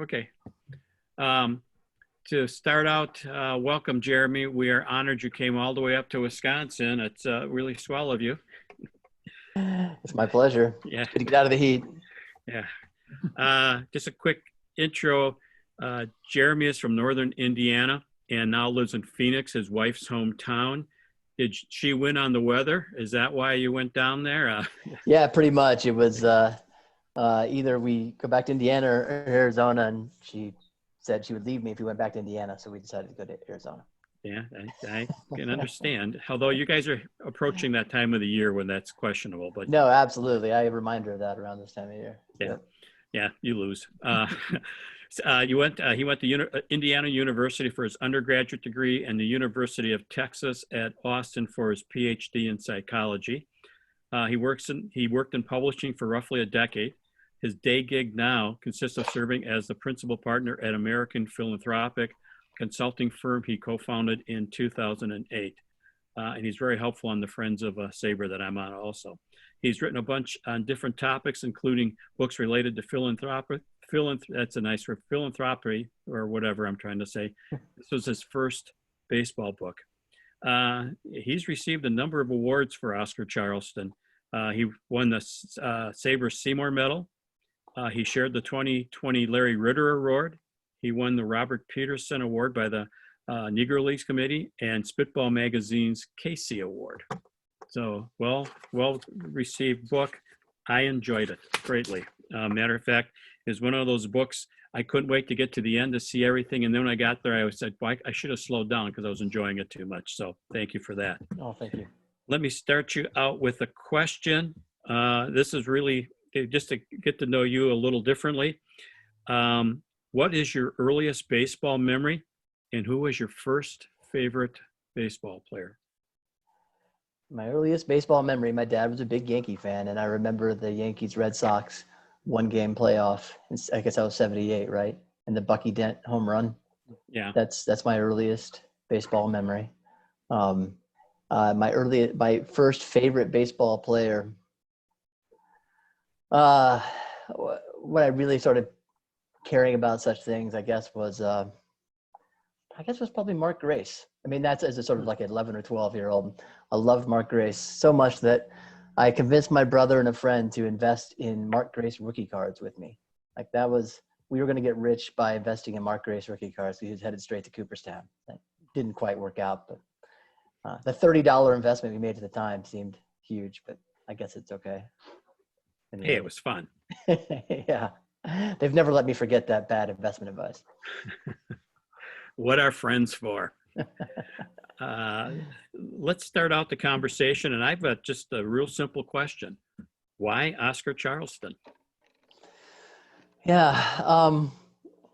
Okay. To start out, welcome, Jeremy. We are honored you came all the way up to Wisconsin. It's really swell of you. It's my pleasure. Yeah. Good to get out of the heat. Yeah. Just a quick intro. Jeremy is from Northern Indiana and now lives in Phoenix, his wife's hometown. Did she win on the weather? Is that why you went down there? Yeah, pretty much. It was either we go back to Indiana or Arizona, and she said she would leave me if we went back to Indiana, so we decided to go to Arizona. Yeah, I can understand. Although you guys are approaching that time of the year when that's questionable. But no, absolutely. I have a reminder of that around this time of year. Yeah, Yep. Yeah, you lose. He went to Indiana University for his undergraduate degree and the University of Texas at Austin for his PhD in psychology. He worked in publishing for roughly a decade. His day gig now consists of serving as the principal partner at American Philanthropic consulting firm he co-founded in 2008. And he's very helpful on the Friends of SABR that I'm on also. He's written a bunch on different topics, including books related to philanthropy, that's a nice word, philanthropy, or whatever I'm trying to say. This was his first baseball book. He's received a number of awards for Oscar Charleston. He won the SABR Seymour Medal. He shared the 2020 Larry Ritter Award. He won the Robert Peterson Award by the Negro Leagues Committee and Spitball Magazine's Casey Award. So well received book. I enjoyed it greatly. Matter of fact, it's one of those books I couldn't wait to get to the end to see everything. And then when I got there, I said, well, I should have slowed down because I was enjoying it too much. So thank you for that. Oh, thank you. Let me start you out with a question. This is really just to get to know you a little differently. What is your earliest baseball memory, and who was your first favorite baseball player? My earliest baseball memory, my dad was a big Yankee fan, and I remember the Yankees-Red Sox one-game playoff. I guess that was 78, right? And the Bucky Dent home run. Yeah. That's my earliest baseball memory. My first favorite baseball player, when I really started caring about such things, I guess was probably Mark Grace. I mean, that's as a sort of like 11 or 12-year-old. I loved Mark Grace so much that I convinced my brother and a friend to invest in Mark Grace rookie cards with me. Like we were going to get rich by investing in Mark Grace rookie cards. He was headed straight to Cooperstown. That didn't quite work out, but the $30 investment we made at the time seemed huge, but I guess it's okay. Anyway. Hey, it was fun. Yeah. They've never let me forget that bad investment advice. What are friends for? Let's start out the conversation, and I've got just a real simple question. Why Oscar Charleston? Yeah.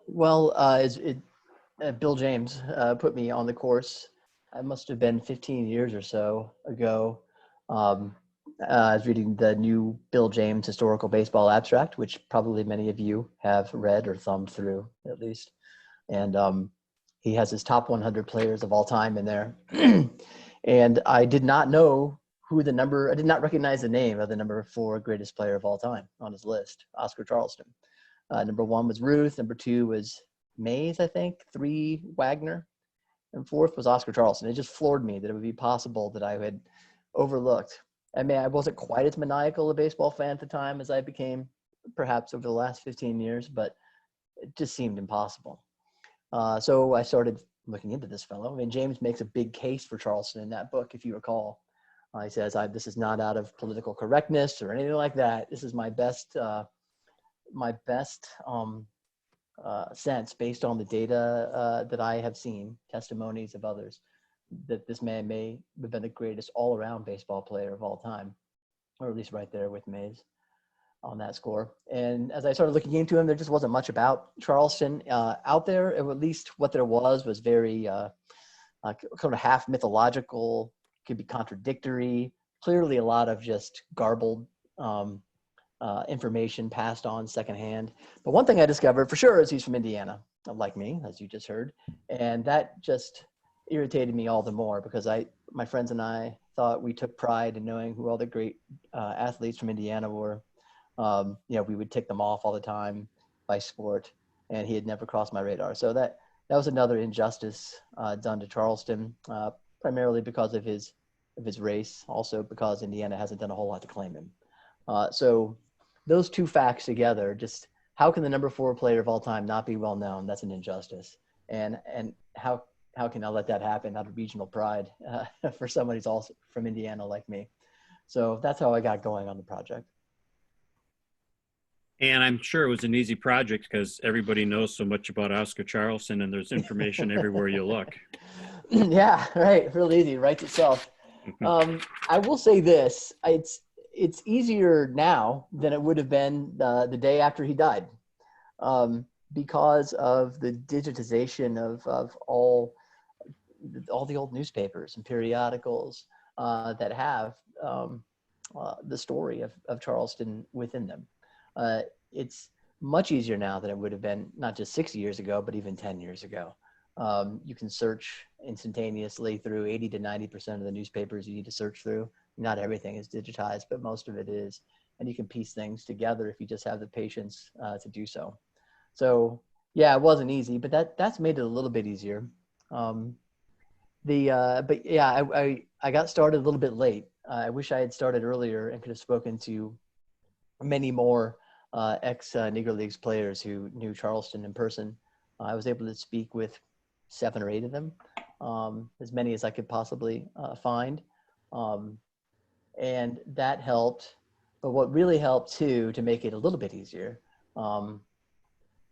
Bill James put me on the course. I must have been 15 years or so ago. I was reading the new Bill James Historical Baseball Abstract, which probably many of you have read or thumbed through at least. And he has his top 100 players of all time in there. And I did not know I did not recognize the name of the number 4 greatest player of all time on his list, Oscar Charleston. Number 1 was Ruth. Number 2 was Mays, I think. 3, Wagner. And 4th was Oscar Charleston. It just floored me that it would be possible that I had overlooked. I mean, I wasn't quite as maniacal a baseball fan at the time as I became perhaps over the last 15 years, but it just seemed impossible. So I started looking into this fellow. I mean, James makes a big case for Charleston in that book, if you recall. He says, this is not out of political correctness or anything like that. This is my best sense based on the data that I have seen, testimonies of others, that this man may have been the greatest all-around baseball player of all time, or at least right there with Mays on that score. And as I started looking into him, there just wasn't much about Charleston out there. At least what there was very kind of half mythological, could be contradictory, clearly a lot of just garbled information passed on secondhand. But one thing I discovered for sure is he's from Indiana, like me, as you just heard. And that just irritated me all the more because my friends and I thought we took pride in knowing who all the great athletes from Indiana were. We would tick them off all the time by sport. and he had never crossed my radar. So that was another injustice done to Charleston, primarily because of his race, also because Indiana hasn't done a whole lot to claim him. So those two facts together, just how can the number 4 player of all time not be well known? That's an injustice. And how can I let that happen out of regional pride for somebody who's also from Indiana like me? So that's how I got going on the project. And I'm sure it was an easy project because everybody knows so much about Oscar Charleston, and there's information everywhere you look. Yeah, right. Real easy. Writes itself. I will say this: it's easier now than it would have been the day after he died, because of the digitization of all the old newspapers and periodicals that have the story of Charleston within them. It's much easier now than it would have been not just 60 years ago, but even 10 years ago. You can search instantaneously through 80 to 90% of the newspapers you need to search through. Not everything is digitized, but most of it is. And you can piece things together if you just have the patience to do so. So yeah, it wasn't easy, but that's made it a little bit easier. But yeah, I got started a little bit late. I wish I had started earlier and could have spoken to many more ex-Negro Leagues players who knew Charleston in person. I was able to speak with 7 or 8 of them, as many as I could possibly find. And that helped. But what really helped too, to make it a little bit easier,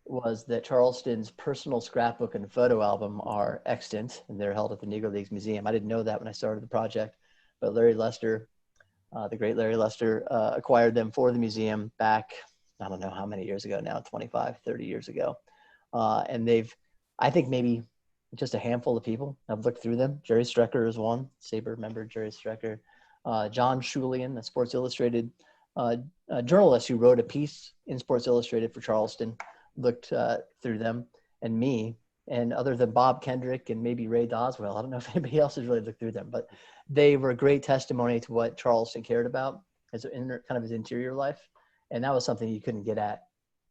was that Charleston's personal scrapbook and photo album are extant, and they're held at the Negro Leagues Museum. I didn't know that when I started the project, but Larry Lester, the great Larry Lester, acquired them for the museum back, I don't know how many years ago now, 25, 30 years ago. And I think maybe just a handful of people have looked through them. Jerry Strecker is one, SABR member Jerry Strecker. John Schulian, a Sports Illustrated journalist who wrote a piece in Sports Illustrated for Charleston, looked through them, and me. And other than Bob Kendrick and maybe Ray Doswell, I don't know if anybody else has really looked through them, but they were a great testimony to what Charleston cared about as kind of his interior life. And that was something you couldn't get at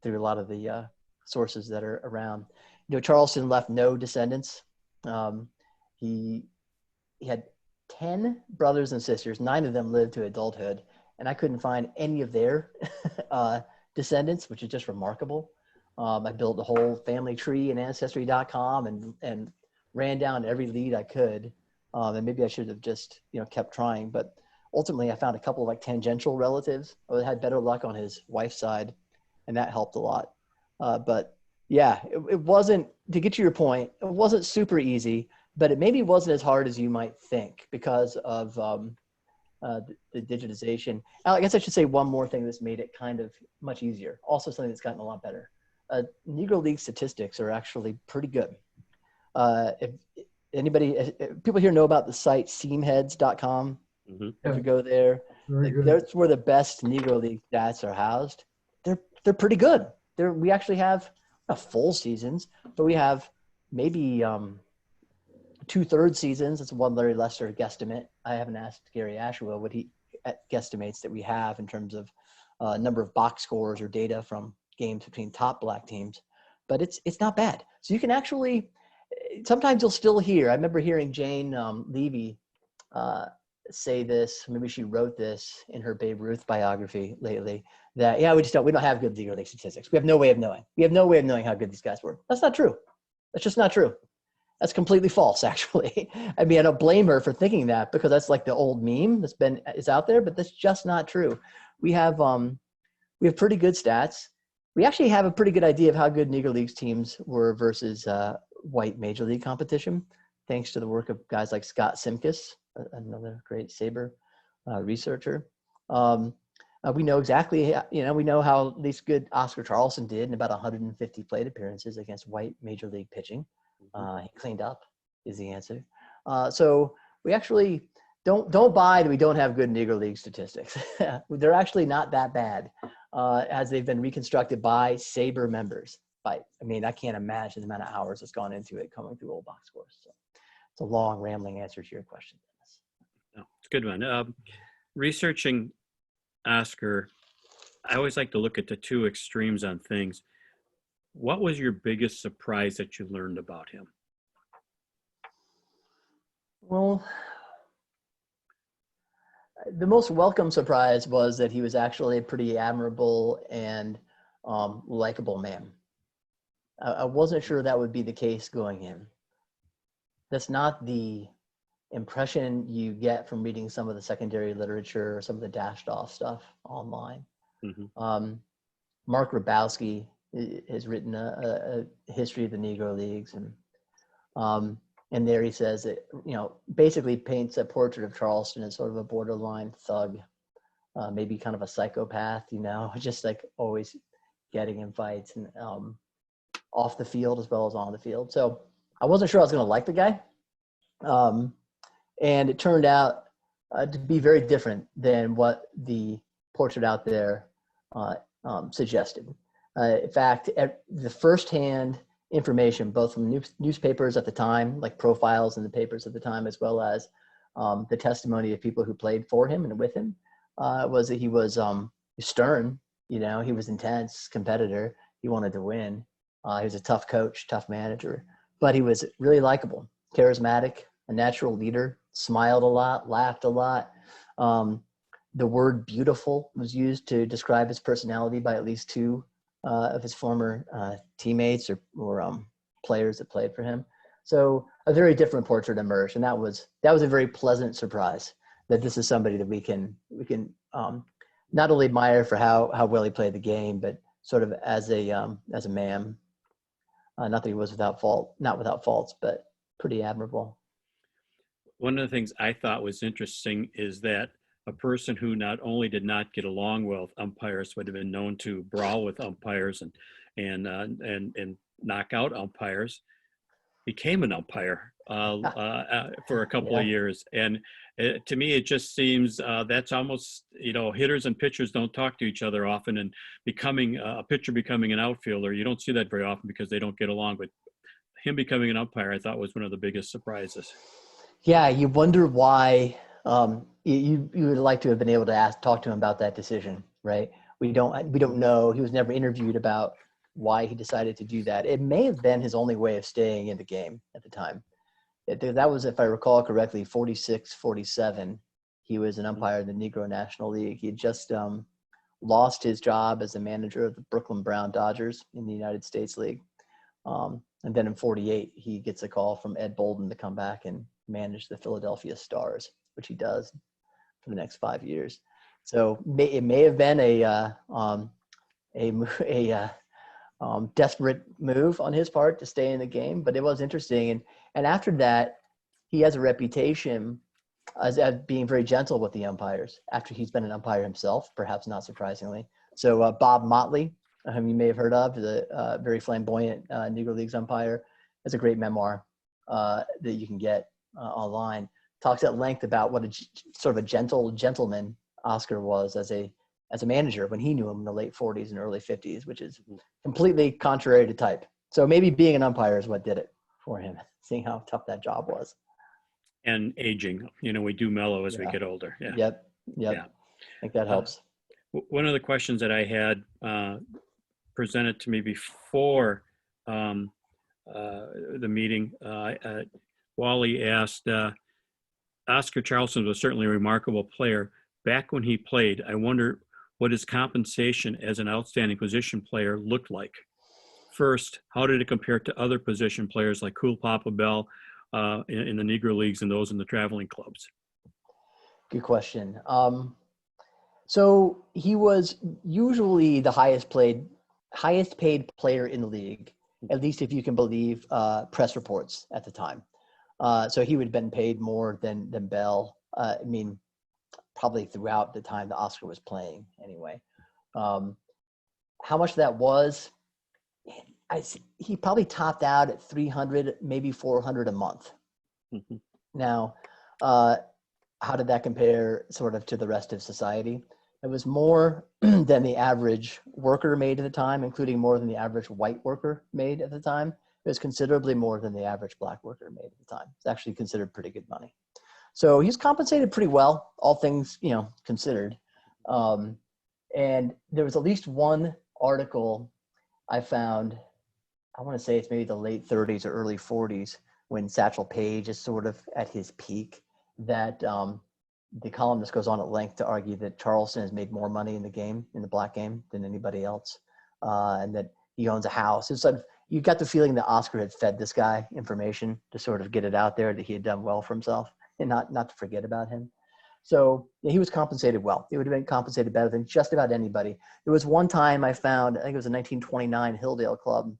through a lot of the sources that are around. You know, Charleston left no descendants. He had 10 brothers and sisters. 9 of them lived to adulthood, and I couldn't find any of their descendants, which is just remarkable. I built a whole family tree in Ancestry.com and ran down every lead I could. And maybe I should have just, kept trying. But ultimately, I found a couple of like tangential relatives. I had better luck on his wife's side, and that helped a lot. But yeah, it wasn't, to get to your point, it wasn't super easy, but it maybe wasn't as hard as you might think because of the digitization. I guess I should say one more thing that's made it kind of much easier. Also something that's gotten a lot better. Negro League statistics are actually pretty good. If people here know about the site seamheads.com, if you go there, that's where the best Negro League stats are housed. They're pretty good. We actually have not full seasons, but we have maybe 2/3 seasons. It's one Larry Lester guesstimate. I haven't asked Gary Ashwell what he guesstimates that we have in terms of number of box scores or data from games between top black teams, but it's not bad. So you can actually, sometimes you'll still hear, I remember hearing Jane Levy say this, maybe she wrote this in her Babe Ruth biography lately, that, we don't have good Negro League statistics. We have no way of knowing. We have no way of knowing how good these guys were. That's not true. That's just not true. That's completely false, actually. I mean, I don't blame her for thinking that because that's like the old meme is out there, but that's just not true. We have pretty good stats. We actually have a pretty good idea of how good Negro Leagues teams were versus white major league competition, thanks to the work of guys like Scott Simkus, another great SABR researcher. We know exactly, we know how at least good Oscar Charleston did in about 150 plate appearances against white major league pitching. He cleaned up is the answer. So we actually don't buy that we don't have good Negro League statistics. They're actually not that bad as they've been reconstructed by SABR members. I can't imagine the amount of hours that's gone into it coming through old box scores. So it's a long, rambling answer to your question, Dennis. No, it's a good one. Researching Oscar, I always like to look at the two extremes on things. What was your biggest surprise that you learned about him? Well, the most welcome surprise was that he was actually a pretty admirable and likable man. I wasn't sure that would be the case going in. That's not the impression you get from reading some of the secondary literature or some of the dashed off stuff online. Mm-hmm. Mark Grabowski has written a history of the Negro Leagues, and there he says that, basically paints a portrait of Charleston as sort of a borderline thug, maybe kind of a psychopath, just like always getting in fights and off the field as well as on the field. So I wasn't sure I was going to like the guy. And it turned out to be very different than what the portrait out there suggested. In fact, the firsthand information, both from newspapers at the time, like profiles in the papers at the time, as well as the testimony of people who played for him and with him, was that he was stern. He was intense competitor. He wanted to win. He was a tough coach, tough manager, but he was really likable, charismatic, a natural leader, smiled a lot, laughed a lot. The word beautiful was used to describe his personality by at least two of his former teammates or players that played for him. So a very different portrait emerged, and that was a very pleasant surprise that this is somebody that we can not only admire for how well he played the game, but sort of as a man. Not that he was not without faults, but pretty admirable. One of the things I thought was interesting is that a person who not only did not get along well with umpires, but have been known to brawl with umpires and knock out umpires, became an umpire for a couple of years. And to me, it just seems that's almost, hitters and pitchers don't talk to each other often, and becoming a pitcher becoming an outfielder, you don't see that very often because they don't get along. But him becoming an umpire, I thought, was one of the biggest surprises. Yeah, you wonder why. You would like to have been able to talk to him about that decision, right? We don't know. He was never interviewed about why he decided to do that. It may have been his only way of staying in the game at the time. That was, if I recall correctly, 46, 47. He was an umpire in the Negro National League. He had just lost his job as the manager of the Brooklyn Brown Dodgers in the United States League. And then in 48, he gets a call from Ed Bolden to come back and manage the Philadelphia Stars, which he does for the next 5 years. So it may have been a desperate move on his part to stay in the game, but it was interesting. And after that, he has a reputation as being very gentle with the umpires after he's been an umpire himself, perhaps not surprisingly. So Bob Motley, whom you may have heard of, the very flamboyant Negro Leagues umpire, has a great memoir that you can get online. Talks at length about what a sort of a gentleman Oscar was as a manager when he knew him in the late 40s and early 50s, which is completely contrary to type. So maybe being an umpire is what did it for him, seeing how tough that job was. And aging, we do mellow as we get older. Yeah. Yep. Yeah. I think that helps. One of the questions that I had presented to me before the meeting, Wally asked, Oscar Charleston was certainly a remarkable player. Back when he played, I wonder what his compensation as an outstanding position player looked like. First, how did it compare to other position players like Cool Papa Bell in the Negro Leagues and those in the traveling clubs? Good question. So he was usually the highest paid player in the league, at least if you can believe press reports at the time. So he would have been paid more than Bell. Probably throughout the time that Oscar was playing anyway. How much that was, he probably topped out at 300, maybe 400 a month. Mm-hmm. Now, how did that compare sort of to the rest of society? It was more than the average worker made at the time, including more than the average white worker made at the time. It was considerably more than the average black worker made at the time. It's actually considered pretty good money. So he's compensated pretty well, all things, considered. And there was at least one article I found I want to say it's maybe the late 30s or early 40s when Satchel Paige is sort of at his peak, that the columnist goes on at length to argue that Charleston has made more money in the game, in the black game, than anybody else, and that he owns a house. It's like you got the feeling that Oscar had fed this guy information to sort of get it out there that he had done well for himself and not to forget about him. So yeah, he was compensated well. He would have been compensated better than just about anybody. There was one time I found, I think it was a 1929 Hilldale club.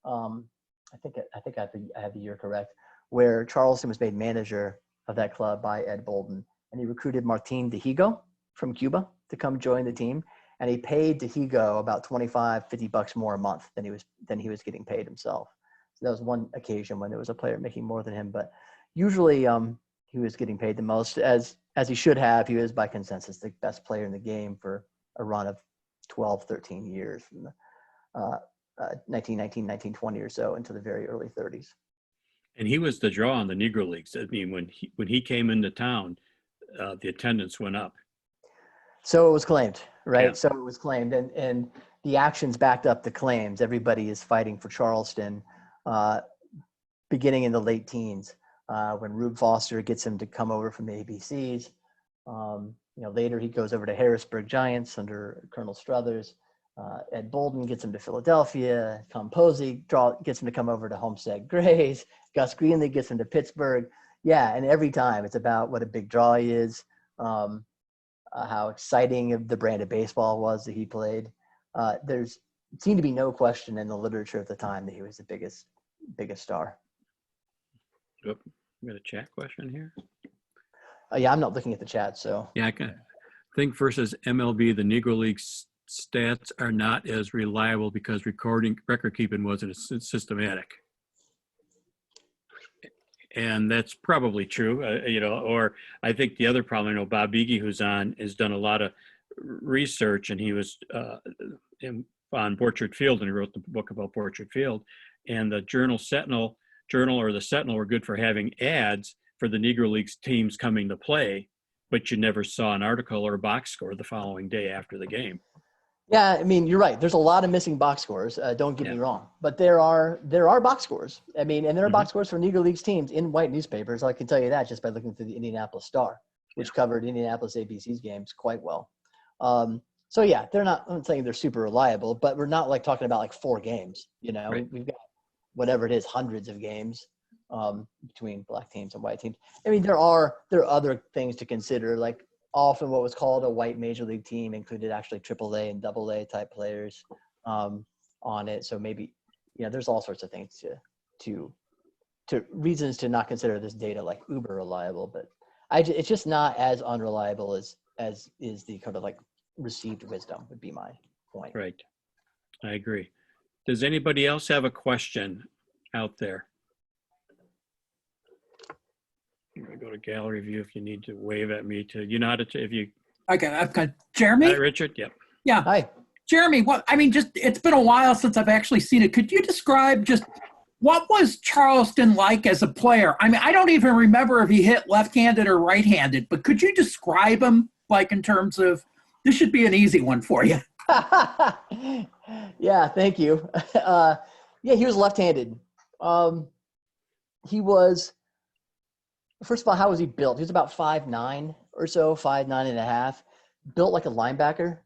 I think I have the year correct, where Charleston was made manager of that club by Ed Bolden, and he recruited Martin Dehigo from Cuba to come join the team, and he paid Dehigo about $25-50 more a month than he was getting paid himself. So that was one occasion when there was a player making more than him, but usually he was getting paid the most, as he should have. He was by consensus the best player in the game for a run of 12, 13 years from the 1919, 1920 or so into the very early 30s. And he was the draw in the Negro Leagues. I mean, when he came into town, the attendance went up. So it was claimed, right? Yeah. So it was claimed, and the actions backed up the claims. Everybody is fighting for Charleston, beginning in the late teens, when Rube Foster gets him to come over from the ABCs. Later he goes over to Harrisburg Giants under Colonel Struthers. Ed Bolden gets him to Philadelphia. Tom Posey gets him to come over to Homestead Grays. Gus Greenlee gets him to Pittsburgh. Yeah, and every time it's about what a big draw he is, how exciting the brand of baseball was that he played. There's seemed to be no question in the literature at the time that he was the biggest star. Yep. We got a chat question here. Yeah, I'm not looking at the chat, so. Yeah, I think versus MLB, the Negro League stats are not as reliable because record keeping wasn't as systematic. And that's probably true, or I think the other problem, I know Bob Beege, who's on, has done a lot of research, and he was on Borchard Field, and he wrote the book about Borchard Field. And the Journal or the Sentinel were good for having ads for the Negro Leagues teams coming to play, but you never saw an article or a box score the following day after the game. Yeah, I mean, you're right. There's a lot of missing box scores. Don't get me wrong, but there are box scores. I mean, and there are box scores for Negro Leagues teams in white newspapers. I can tell you that just by looking through the Indianapolis Star, which covered Indianapolis ABC's games quite well. So yeah, I'm not saying they're super reliable, but we're not like talking about like 4 games. Right. We've got whatever it is, hundreds of games between black teams and white teams. I mean, there are other things to consider, like often what was called a white major league team included actually AAA and AA type players on it. So maybe, there's all sorts of things to reasons to not consider this data like uber reliable, but it's just not as unreliable as is the kind of like received wisdom would be my point. Right. I agree. Does anybody else have a question out there? I'm going to go to gallery view if you need to wave at me if you. Okay, I've got Jeremy. Hi, Richard. Yep. Yeah. Hi. Jeremy, it's been a while since I've actually seen it. Could you describe just what was Charleston like as a player? I mean, I don't even remember if he hit left-handed or right-handed, but could you describe him like in terms of, this should be an easy one for you. Yeah, thank you. He was left-handed. He was, first of all, how was he built? He was about 5'9" or so, 5'9.5", built like a linebacker.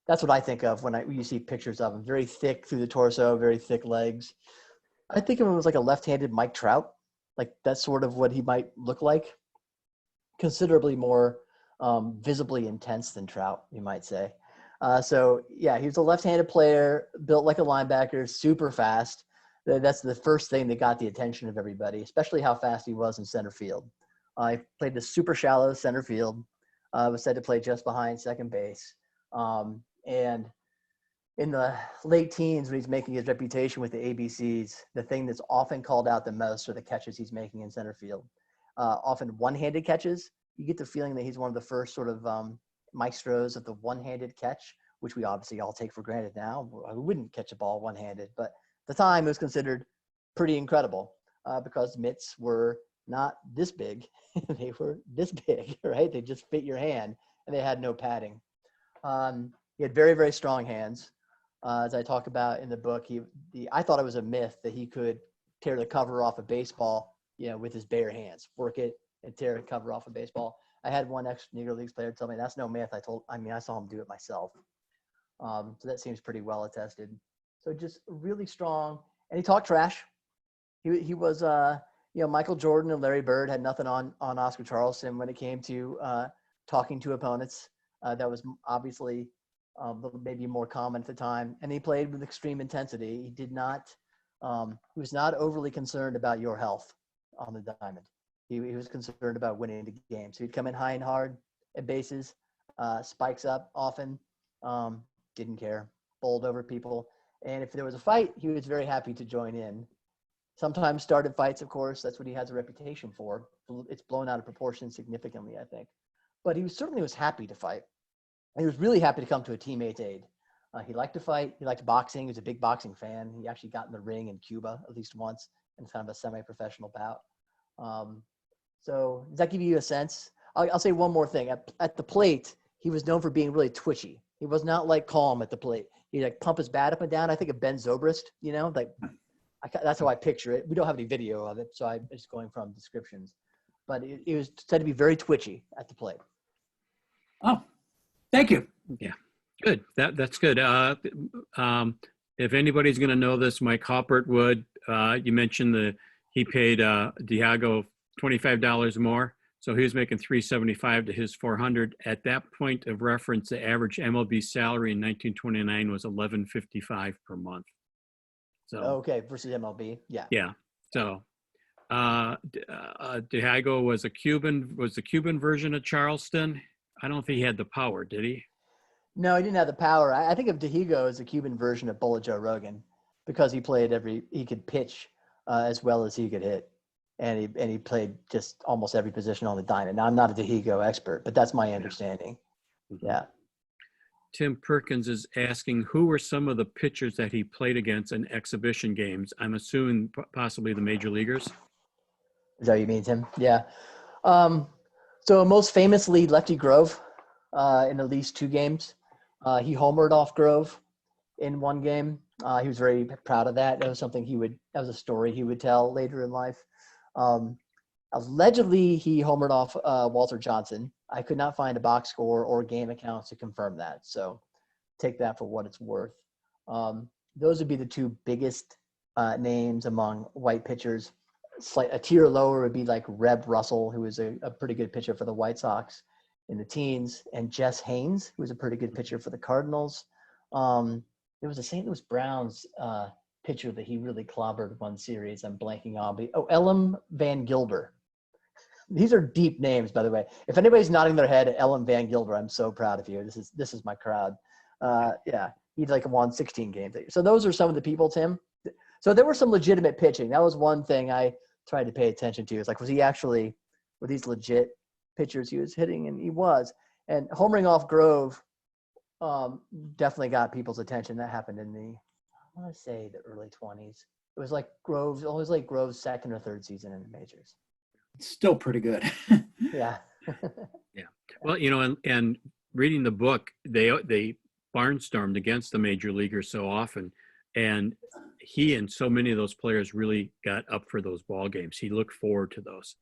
That's what I think of when you see pictures of him. Very thick through the torso, very thick legs. I think of him as like a left-handed Mike Trout. Like that's sort of what he might look like. Considerably more visibly intense than Trout, you might say. So yeah, he was a left-handed player, built like a linebacker, super fast. That's the first thing that got the attention of everybody, especially how fast he was in center field. He played the super shallow center field, was said to play just behind second base. And in the late teens, when he's making his reputation with the ABCs, the thing that's often called out the most are the catches he's making in center field. Often one-handed catches. You get the feeling that he's one of the first sort of maestros of the one-handed catch, which we obviously all take for granted now. I wouldn't catch a ball one-handed, but at the time it was considered pretty incredible because mitts were not this big. They were this big, right? They just fit your hand, and they had no padding. He had very, very strong hands. As I talk about in the book, I thought it was a myth that he could tear the cover off a baseball, with his bare hands, work it and tear the cover off a baseball. I had one ex-Negro Leagues player tell me that's no myth. I saw him do it myself. So that seems pretty well attested. So just really strong, and he talked trash. He was, Michael Jordan and Larry Bird had nothing on Oscar Charleston when it came to talking to opponents. That was obviously maybe more common at the time, and he played with extreme intensity. He did not. He was not overly concerned about your health on the diamond. He was concerned about winning the game. So he'd come in high and hard at bases, spikes up often, didn't care, bowled over people. And if there was a fight, he was very happy to join in. Sometimes started fights, of course. That's what he has a reputation for. It's blown out of proportion significantly, I think. But he certainly was happy to fight. And he was really happy to come to a teammate's aid. He liked to fight. He liked boxing. He was a big boxing fan. He actually got in the ring in Cuba at least once in kind of a semi-professional bout. So does that give you a sense? I'll say one more thing. At the plate, he was known for being really twitchy. He was not like calm at the plate. He'd like pump his bat up and down. I think of Ben Zobrist, that's how I picture it. We don't have any video of it, so I'm just going from descriptions. But it was said to be very twitchy at the plate. Oh, thank you. Yeah, good. That's good. If anybody's going to know this, Mike Halpert would. You mentioned he paid Diago $25 more, so he was making $375 to his $400. At that point of reference, the average MLB salary in 1929 was $11.55 per month. So okay, versus MLB, yeah. Yeah. So Diago was the Cuban version of Charleston. I don't think he had the power, did he? No, he didn't have the power. I think of Dihigo as the Cuban version of Bullet Joe Rogan because he could pitch as well as he could hit. And he played just almost every position on the diamond. Now, I'm not a Dihigo expert, but that's my understanding. Yeah. Tim Perkins is asking, who were some of the pitchers that he played against in exhibition games? I'm assuming possibly the major leaguers. Is that what you mean, Tim? Yeah. So most famously, Lefty Grove in at least 2 games. He homered off Grove in 1 game. He was very proud of that. That was a story he would tell later in life. Allegedly, he homered off Walter Johnson. I could not find a box score or game accounts to confirm that. So take that for what it's worth. Those would be the 2 biggest names among white pitchers. A tier lower would be like Reb Russell, who was a pretty good pitcher for the White Sox in the teens, and Jess Haynes, who was a pretty good pitcher for the Cardinals. There was a St. Louis Browns pitcher that he really clobbered one series. I'm blanking on. Elam Van Gilber. These are deep names, by the way. If anybody's nodding their head at Elam Van Gilber, I'm so proud of you. This is my crowd. Yeah, he'd won 16 games. So those are some of the people, Tim. So there were some legitimate pitching. That was one thing I tried to pay attention to. It's were these legit pitchers he was hitting? And he was. And homering off Grove definitely got people's attention. That happened in I want to say the early 20s. It was like Grove's 2nd or 3rd season in the majors. Still pretty good. Yeah. Yeah. Well, and reading the book, they barnstormed against the major leaguers so often, and he and so many of those players really got up for those ball games. He looked forward to those.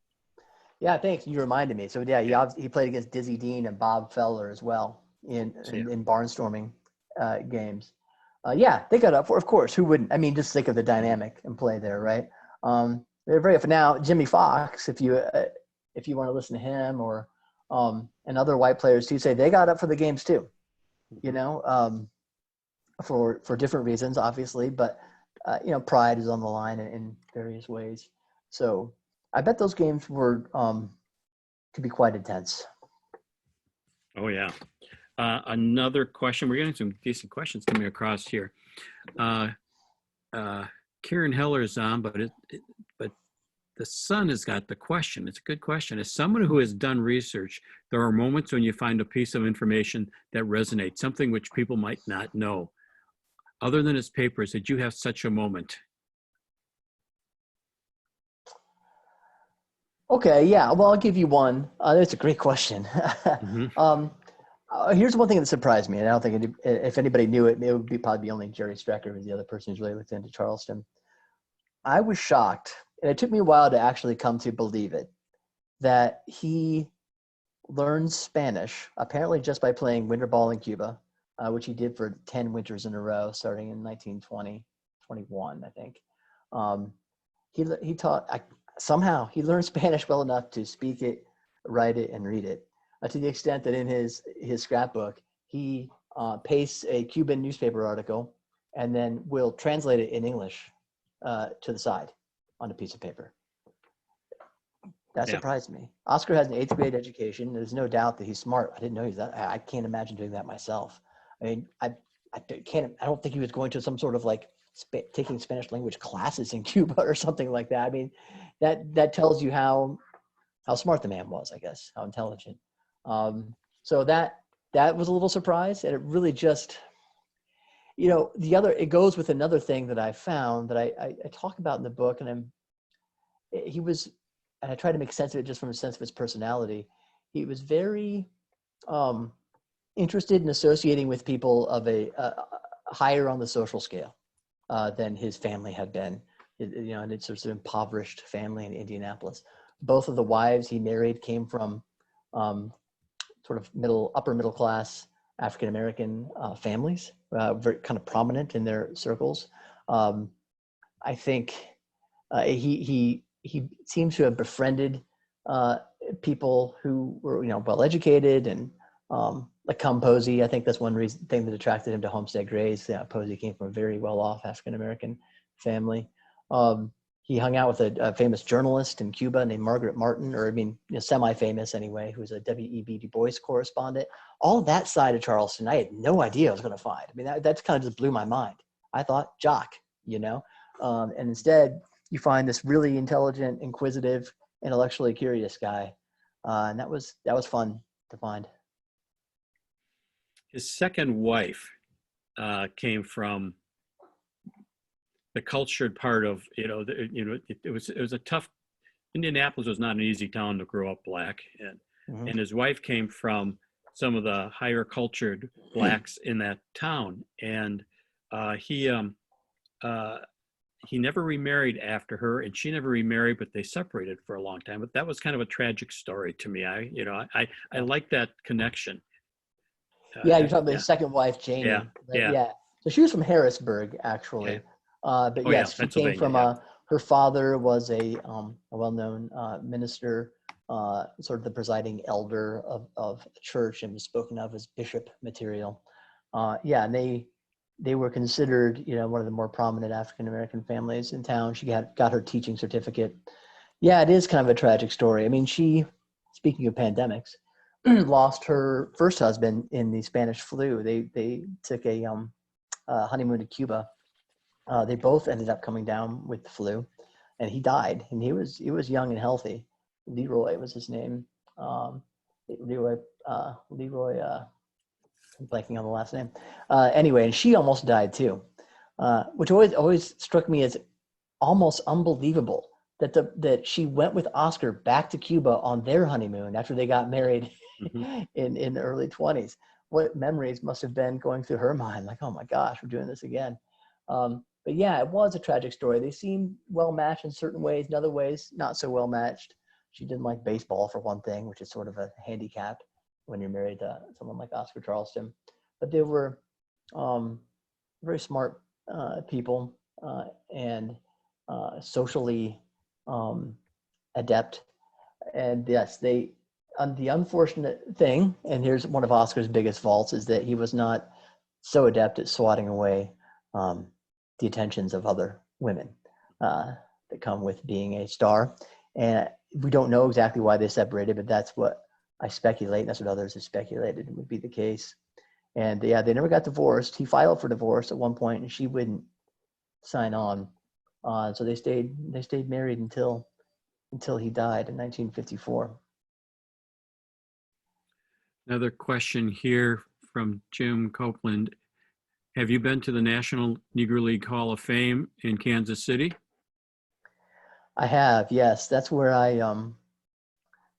Yeah, thanks. You reminded me. So yeah, he played against Dizzy Dean and Bob Feller as well in barnstorming games. Yeah, they got up for. Of course, who wouldn't? I mean, just think of the dynamic and play there, right? They're very. For now, Jimmy Fox, if you want to listen to him or and other white players too, say they got up for the games too. For different reasons, obviously, but pride is on the line in various ways. So I bet those games were could be quite intense. Oh yeah. Another question. We're getting some decent questions coming across here. Kieran Heller is on, but the son has got the question. It's a good question. As someone who has done research, there are moments when you find a piece of information that resonates, something which people might not know. Other than his papers, did you have such a moment? Okay, yeah. Well, I'll give you one. That's a great question. Mm-hmm. Here's one thing that surprised me, and I don't think if anybody knew it, it would be probably only Jerry Strecker, who's the other person who's really looked into Charleston. I was shocked, and it took me a while to actually come to believe it, that he learned Spanish, apparently just by playing winter ball in Cuba, which he did for 10 winters in a row, starting in 1920, 21, I think. He taught, somehow he learned Spanish well enough to speak it, write it, and read it, to the extent that in his scrapbook, he pastes a Cuban newspaper article and then will translate it in English to the side on a piece of paper. That surprised me. Oscar has an 8th grade education. There's no doubt that he's smart. I didn't know he's that. I can't imagine doing that myself. I mean, I don't think he was going to some sort of like taking Spanish language classes in Cuba or something like that. I mean, that tells you how smart the man was, I guess, how intelligent. So that was a little surprise, and it really just, it goes with another thing that I found that I talk about in the book, and and I try to make sense of it just from a sense of his personality. He was very interested in associating with people of a higher on the social scale than his family had been. And it's sort of impoverished family in Indianapolis. Both of the wives he married came from sort of upper middle class African American families, very kind of prominent in their circles. I think he seems to have befriended people who were, well educated, and like Posey. I think that's one thing that attracted him to Homestead Grays. Posey came from a very well off African American family. He hung out with a famous journalist in Cuba named Margaret Martin, or semi-famous anyway, who was a W.E.B. Du Bois correspondent. All that side of Charleston, I had no idea I was going to find. I mean, that's kind of just blew my mind. I thought jock, and instead you find this really intelligent, inquisitive, intellectually curious guy, and that was fun to find. His second wife came from the cultured part of, it was a tough. Indianapolis was not an easy town to grow up black, and his wife came from some of the higher cultured blacks in that town, and he never remarried after her, and she never remarried, but they separated for a long time. But that was kind of a tragic story to me. I like that connection. You're talking about his second wife, Janie. Yeah. So she was from Harrisburg, actually. Yeah. But yes, she came from her father was a well-known minister, sort of the presiding elder of a church, and was spoken of as bishop material. And they were considered, one of the more prominent African-American families in town. She got her teaching certificate. Yeah, it is kind of a tragic story. I mean, she, speaking of pandemics, lost her first husband in the Spanish flu. They took a honeymoon to Cuba. They both ended up coming down with the flu, and he died. And he was young and healthy. Leroy was his name. Leroy. I'm blanking on the last name. Anyway, and she almost died too, which always struck me as almost unbelievable that she went with Oscar back to Cuba on their honeymoon after they got married in the early 20s. What memories must have been going through her mind? Like, oh my gosh, we're doing this again. But yeah, it was a tragic story. They seemed well matched in certain ways, in other ways not so well matched. She didn't like baseball, for one thing, which is sort of a handicap when you're married to someone like Oscar Charleston. But they were very smart people and socially adept. And yes, the unfortunate thing, and here's one of Oscar's biggest faults, is that he was not so adept at swatting away the attentions of other women that come with being a star. And we don't know exactly why they separated, but that's what I speculate, and that's what others have speculated would be the case. And yeah, they never got divorced. He filed for divorce at one point, and she wouldn't sign on. So they stayed married until he died in 1954. Another question here from Jim Copeland. Have you been to the National Negro League Hall of Fame in Kansas City? I have, yes. That's where I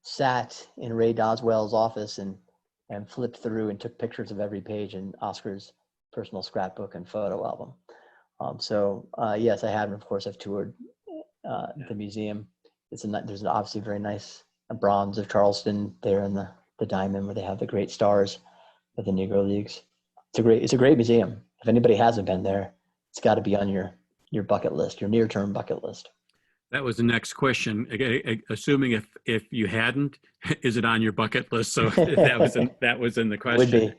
sat in Ray Doswell's office and and flipped through and took pictures of every page in Oscar's personal scrapbook and photo album. Yes, I have, and of course I've toured the museum. There's obviously very nice bronze of Charleston there in the diamond where they have the great stars of the Negro Leagues. It's a great museum. If anybody hasn't been there, it's got to be on your bucket list, your near-term bucket list. That was the next question. Assuming if you hadn't, is it on your bucket list? So that was in the question.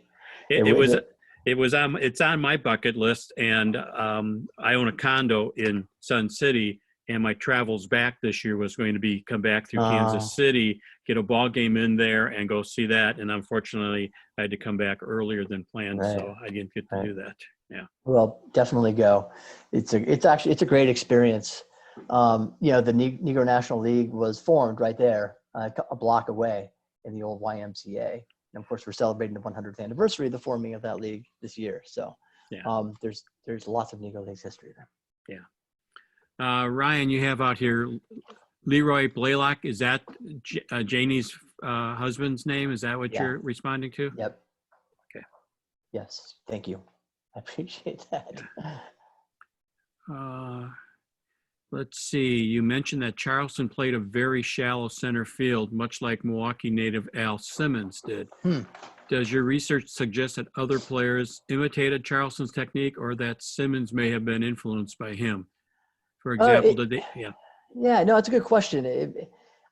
Would be. It's on my bucket list, and I own a condo in Sun City, and my travels back this year was going to be come back through Kansas City, get a ball game in there, and go see that. And unfortunately, I had to come back earlier than planned, so I didn't get to do that. Yeah. Well, definitely go. It's a great experience. The Negro National League was formed right there, a block away in the old YMCA. And of course, we're celebrating the 100th anniversary of the forming of that league this year. So there's lots of Negro Leagues history there. Yeah. Ryan, you have out here Leroy Blaylock. Is that Janie's husband's name? Is that what you're responding to? Yep. Okay. Yes. Thank you. I appreciate that. Let's see. You mentioned that Charleston played a very shallow center field, much like Milwaukee native Al Simmons did. Does your research suggest that other players imitated Charleston's technique, or that Simmons may have been influenced by him? For example, Yeah, no, it's a good question.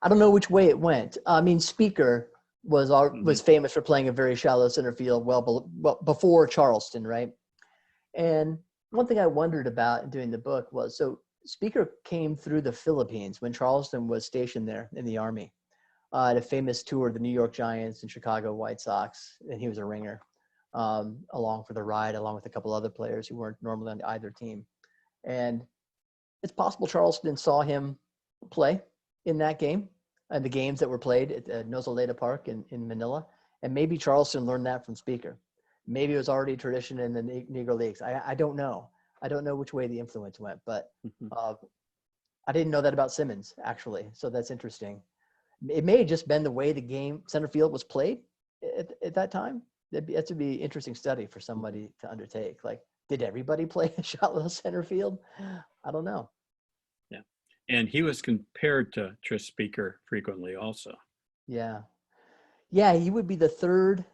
I don't know which way it went. I mean, Speaker was famous for playing a very shallow center field well before Charleston, right? And one thing I wondered about in doing the book was, so Speaker came through the Philippines when Charleston was stationed there in the Army at a famous tour of the New York Giants and Chicago White Sox, and he was a ringer along for the ride, along with a couple other players who weren't normally on either team. And it's possible Charleston saw him play in that game, and the games that were played at Nozaleda Park in Manila, and maybe Charleston learned that from Speaker. Maybe it was already a tradition in the Negro Leagues. I don't know. I don't know which way the influence went, but I didn't know that about Simmons, actually. So that's interesting. It may have just been the way the game center field was played at that time. That would be an interesting study for somebody to undertake. Like, did everybody play a shallow center field? I don't know. Yeah. And he was compared to Speaker frequently also. Yeah. Yeah, he would be the third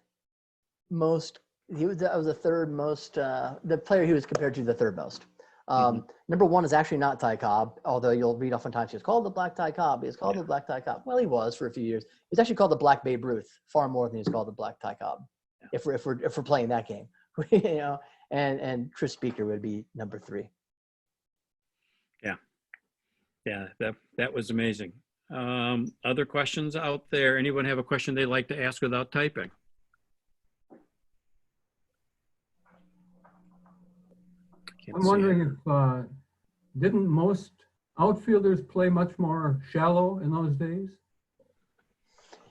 most. The player he was compared to the third most. Number one is actually not Ty Cobb, although you'll read oftentimes he was called the Black Ty Cobb. He was called the Black Ty Cobb. Well, he was for a few years. He's actually called the Black Babe Ruth far more than he's called the Black Ty Cobb. Yeah. If we're playing that game, and Chris Speaker would be number three. Yeah, that was amazing. Other questions out there? Anyone have a question they'd like to ask without typing? I'm wondering if didn't most outfielders play much more shallow in those days?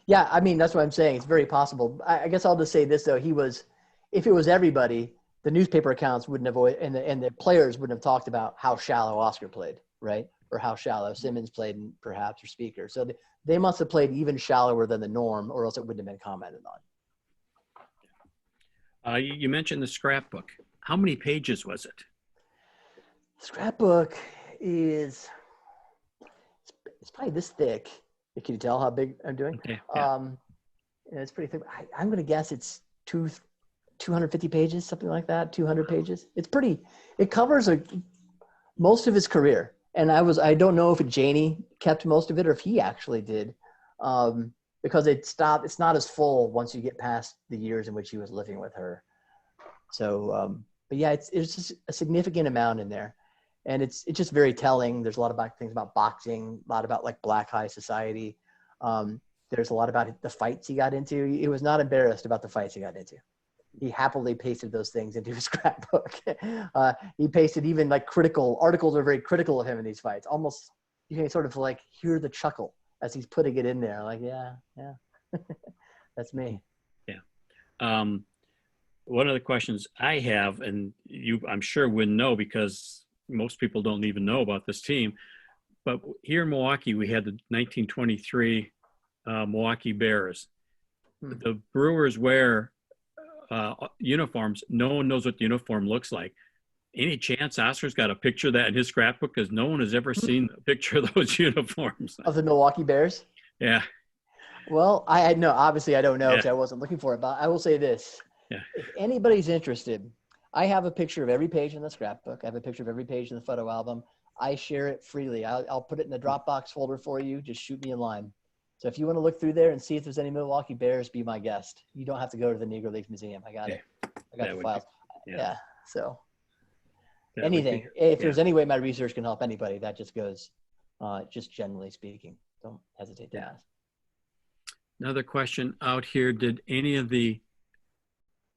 Yeah, I mean, that's what I'm saying. It's very possible. I guess I'll just say this, though. If it was everybody, the newspaper accounts wouldn't have, and the players wouldn't have talked about how shallow Oscar played, right? Or how shallow Simmons played, perhaps, or Speaker. So they must have played even shallower than the norm, or else it wouldn't have been commented on. You mentioned the scrapbook. How many pages was it? Scrapbook it's probably this thick. Can you tell how big I'm doing? Okay, yeah. It's pretty thick. I'm going to guess it's 250 pages, something like that, 200 pages. It covers most of his career. And I don't know if Janie kept most of it or if he actually did, because it's not as full once you get past the years in which he was living with her. So, but yeah, it's just a significant amount in there. And it's just very telling. There's a lot about things about boxing, a lot about like black high society. There's a lot about the fights he got into. He was not embarrassed about the fights he got into. He happily pasted those things into his scrapbook. He pasted even like articles are very critical of him in these fights. Almost you can sort of like hear the chuckle as he's putting it in there. Like, yeah, that's me. Yeah. One of the questions I have, and you I'm sure wouldn't know because most people don't even know about this team, but here in Milwaukee, we had the 1923 Milwaukee Bears. the Brewers wear uniforms. No one knows what the uniform looks like. Any chance Oscar's got a picture of that in his scrapbook? Because no one has ever seen a picture of those uniforms. Of the Milwaukee Bears? Yeah. Well, I know, obviously I don't know because Yeah. I wasn't looking for it, but I will say this. Yeah. If anybody's interested, I have a picture of every page in the scrapbook. I have a picture of every page in the photo album. I share it freely. I'll put it in the Dropbox folder for you. Just shoot me a line. So if you want to look through there and see if there's any Milwaukee Bears, be my guest. You don't have to go to the Negro Leagues Museum. I got it. I got the files. Yeah. So That anything. If there's any way my research can help anybody, that just goes, just generally speaking. Don't hesitate to ask. Another question out here. Did any of the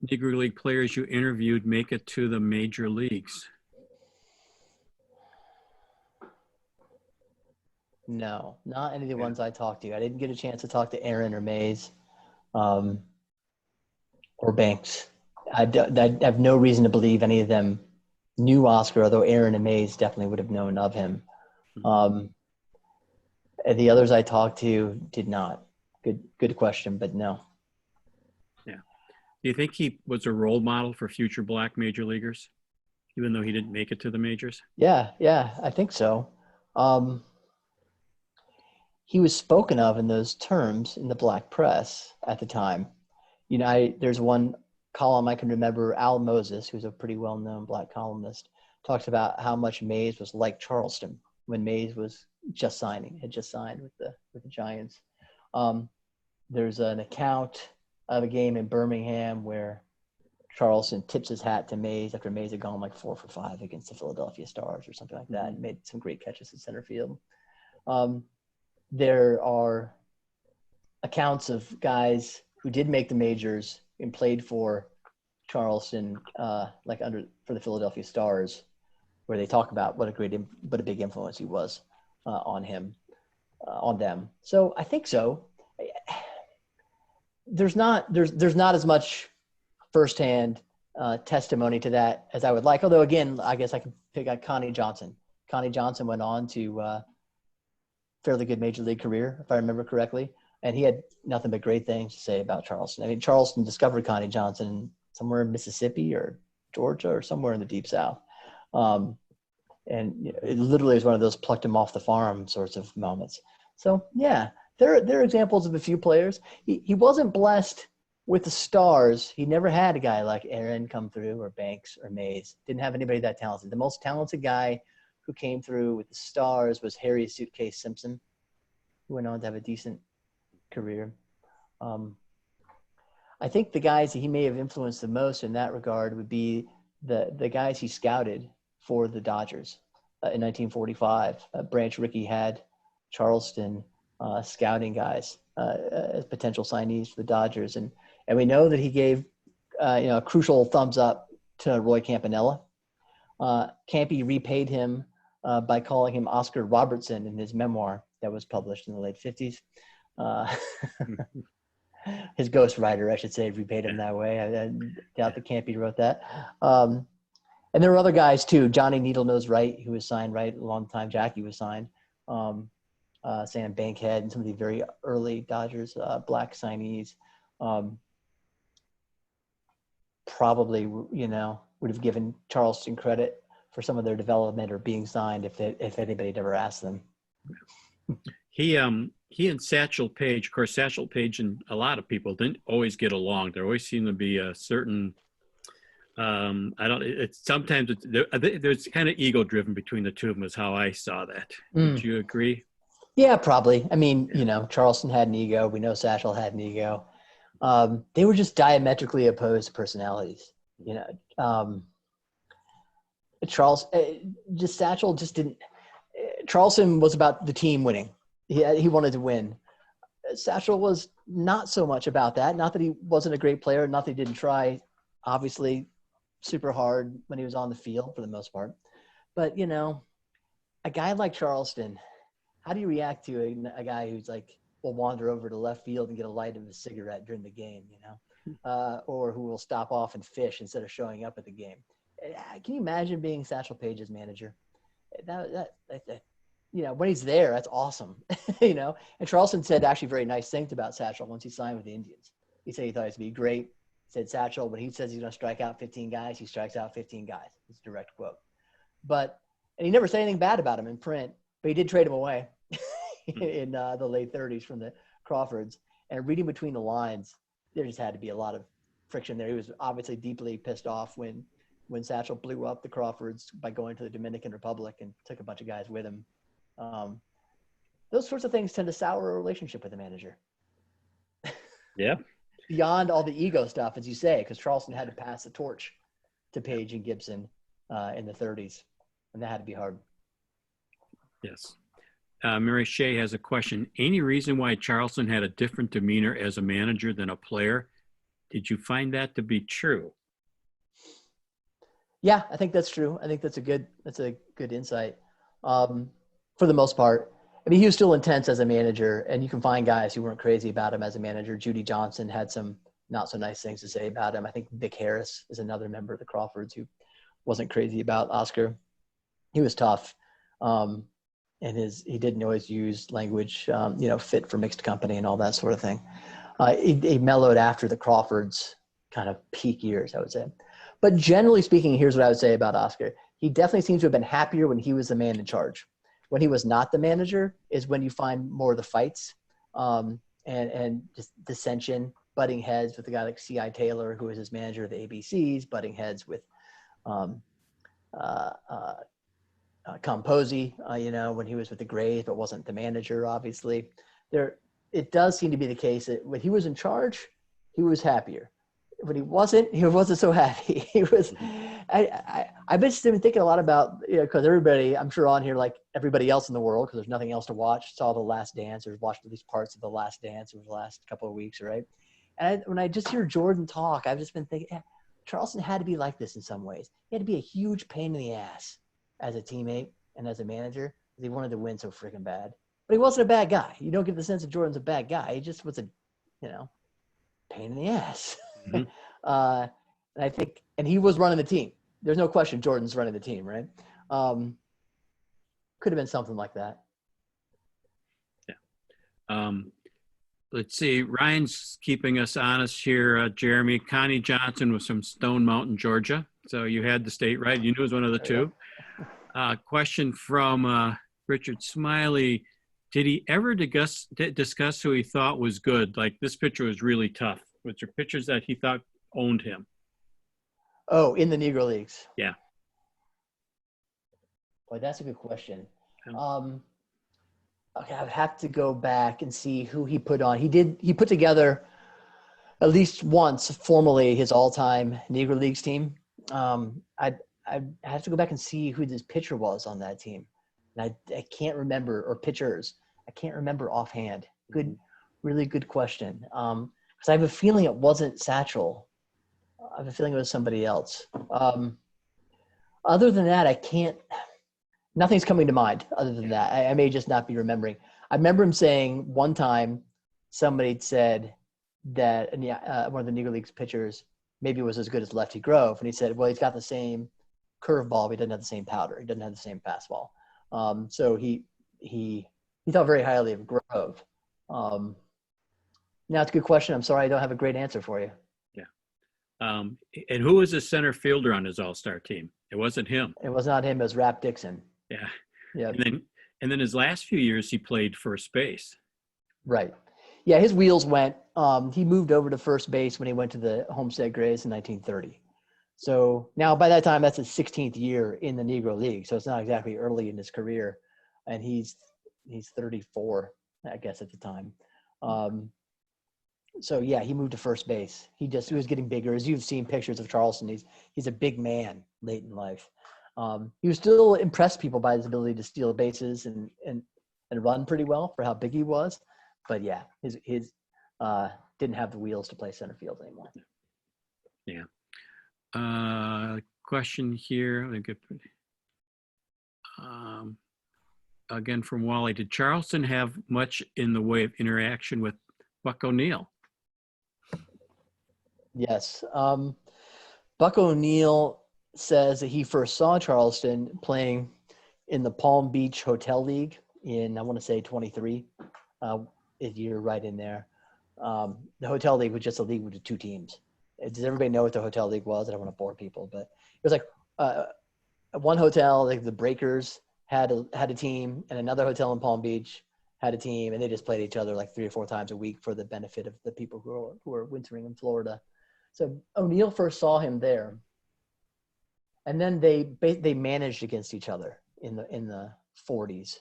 Negro League players you interviewed make it to the major leagues? No, not any of the ones I talked to. I didn't get a chance to talk to Aaron or Mays or Banks. I have no reason to believe any of them knew Oscar, although Aaron and Mays definitely would have known of him. And the others I talked to did not. Good question, but no. Yeah. Do you think he was a role model for future black major leaguers, even though he didn't make it to the majors? Yeah, I think so. He was spoken of in those terms in the black press at the time. You know, there's one column I can remember, Al Moses, who's a pretty well-known black columnist, talks about how much Mays was like Charleston when Mays was had just signed with the Giants. There's an account of a game in Birmingham where Charleston tips his hat to Mays after Mays had gone like 4 for 5 against the Philadelphia Stars or something like that, and made some great catches in center field. There are accounts of guys who did make the majors and played for Charleston, for the Philadelphia Stars, where they talk about what a big influence he was on them. So I think so. There's not as much firsthand testimony to that as I would like. Although again, I guess I can pick out Connie Johnson. Connie Johnson went on to fairly good major league career, if I remember correctly. And he had nothing but great things to say about Charleston. I mean, Charleston discovered Connie Johnson somewhere in Mississippi or Georgia or somewhere in the Deep South. And it literally was one of those plucked him off the farm sorts of moments. So, yeah, there are examples of a few players. He wasn't blessed with the stars. He never had a guy like Aaron come through or Banks or Mays. Didn't have anybody that talented. The most talented guy who came through with the stars was Harry Suitcase Simpson, who went on to have a decent career. I think the guys that he may have influenced the most in that regard would be the guys he scouted for the Dodgers in 1945. Branch Rickey had Charleston scouting guys as potential signees for the Dodgers, and we know that he gave a crucial thumbs up to Roy Campanella. Campy repaid him by calling him Oscar Robertson in his memoir that was published in the late 50s. His ghostwriter, I should say, repaid him that way. I doubt that Campy wrote that. And there were other guys too. Johnny Needle-Nose Wright, who was signed right a long time. Jackie was signed. Sam Bankhead and some of the very early Dodgers black signees probably, would have given Charleston credit for some of their development or being signed if anybody had ever asked them. He and Satchel Paige, of course, Satchel Paige and a lot of people didn't always get along. There always seemed to be a certain, there's kind of ego driven between the two of them is how I saw that. Would you agree? Yeah, probably. I mean, Charleston had an ego. We know Satchel had an ego. They were just diametrically opposed personalities. Satchel just didn't. Charleston was about the team winning. He wanted to win. Satchel was not so much about that. Not that he wasn't a great player. Not that he didn't try, obviously, super hard when he was on the field for the most part. But, a guy like Charleston, how do you react to a guy who's will wander over to left field and get a light of a cigarette during the game, or who will stop off and fish instead of showing up at the game? Can you imagine being Satchel Paige's manager? When he's there, that's awesome, And Charleston said actually very nice things about Satchel once he signed with the Indians. He said he thought he was going to be great. He said Satchel, when he says he's going to strike out 15 guys, he strikes out 15 guys. It's a direct quote. And he never said anything bad about him in print, but he did trade him away in the late 30s from the Crawfords. And reading between the lines, there just had to be a lot of friction there. He was obviously deeply pissed off when Satchel blew up the Crawfords by going to the Dominican Republic and took a bunch of guys with him. Those sorts of things tend to sour a relationship with a manager. Yeah. Beyond all the ego stuff, as you say, because Charleston had to pass the torch to Page and Gibson in the 30s, and that had to be hard. Yes. Mary Shea has a question. Any reason why Charleston had a different demeanor as a manager than a player? Did you find that to be true? Yeah, I think that's true. I think that's a good insight. For the most part, I mean, he was still intense as a manager, and you can find guys who weren't crazy about him as a manager. Judy Johnson had some not so nice things to say about him. I think Vic Harris is another member of the Crawfords who wasn't crazy about Oscar. He was tough. And he didn't always use language, fit for mixed company and all that sort of thing. He mellowed after the Crawfords kind of peak years, I would say. But generally speaking, here's what I would say about Oscar. He definitely seems to have been happier when he was the man in charge. When he was not the manager is when you find more of the fights and just dissension, butting heads with a guy like C.I. Taylor, who was his manager of the ABCs, butting heads with Composi, when he was with the Grays, but wasn't the manager, obviously. It does seem to be the case that when he was in charge, he was happier. When he wasn't so happy. He was. I've been thinking a lot about, because everybody, I'm sure on here, like everybody else in the world, because there's nothing else to watch, saw The Last Dance or watched at least parts of The Last Dance over the last couple of weeks, right? And when I just hear Jordan talk, I've just been thinking, Charleston had to be like this in some ways. He had to be a huge pain in the ass as a teammate and as a manager, because he wanted to win so freaking bad. But he wasn't a bad guy. You don't get the sense that Jordan's a bad guy. He just was a, pain in the ass. Mm-hmm. And I think, and he was running the team. There's no question Jordan's running the team, right? Could have been something like that. Yeah. Let's see. Ryan's keeping us honest here, Jeremy. Connie Johnson was from Stone Mountain, Georgia. So you had the state right. You knew it was one of the two. Question from Richard Smiley. Did he ever discuss who he thought was good? Like, this pitcher was really tough. Was there pitchers that he thought owned him? Oh, in the Negro Leagues? Yeah. Boy, that's a good question. Okay, I would have to go back and see who he put on. He put together at least once formally his all-time Negro Leagues team. I'd have to go back and see who this pitcher was on that team. And I can't remember, or pitchers. I can't remember offhand. Really good question. Because I have a feeling it wasn't Satchel. I have a feeling it was somebody else. Other than that, nothing's coming to mind other than that. I may just not be remembering. I remember him saying one time somebody said that one of the Negro Leagues pitchers maybe was as good as Lefty Grove. And he said, well, he's got the same curveball, but he doesn't have the same powder. He doesn't have the same fastball. So he thought very highly of Grove. Now, it's a good question. I'm sorry I don't have a great answer for you. Yeah. And who was his center fielder on his all-star team? It wasn't him. It was not him. It was Rap Dixon. Yeah. Yeah. And then his last few years, he played first base. Right. Yeah, his wheels went. He moved over to first base when he went to the Homestead Grays in 1930. So now by that time, that's his 16th year in the Negro League. So it's not exactly early in his career. And he's 34, I guess, at the time. So yeah, he moved to first base. He was getting bigger. As you've seen pictures of Charleston, he's a big man late in life. He was still impressed people by his ability to steal bases and run pretty well for how big he was. But yeah, his didn't have the wheels to play center field anymore. Yeah. Question here. Again from Wally. Did Charleston have much in the way of interaction with Buck O'Neill? Yes. Buck O'Neill says that he first saw Charleston playing in the Palm Beach Hotel League in, I want to say 23, a year right in there. The Hotel League was just a league with 2 teams. Does everybody know what the Hotel League was? I don't want to bore people, but it was like one hotel, like the Breakers had a team, and another hotel in Palm Beach had a team, and they just played each other like 3 or 4 times a week for the benefit of the people who were wintering in Florida. So O'Neill first saw him there, and then they managed against each other in the 40s.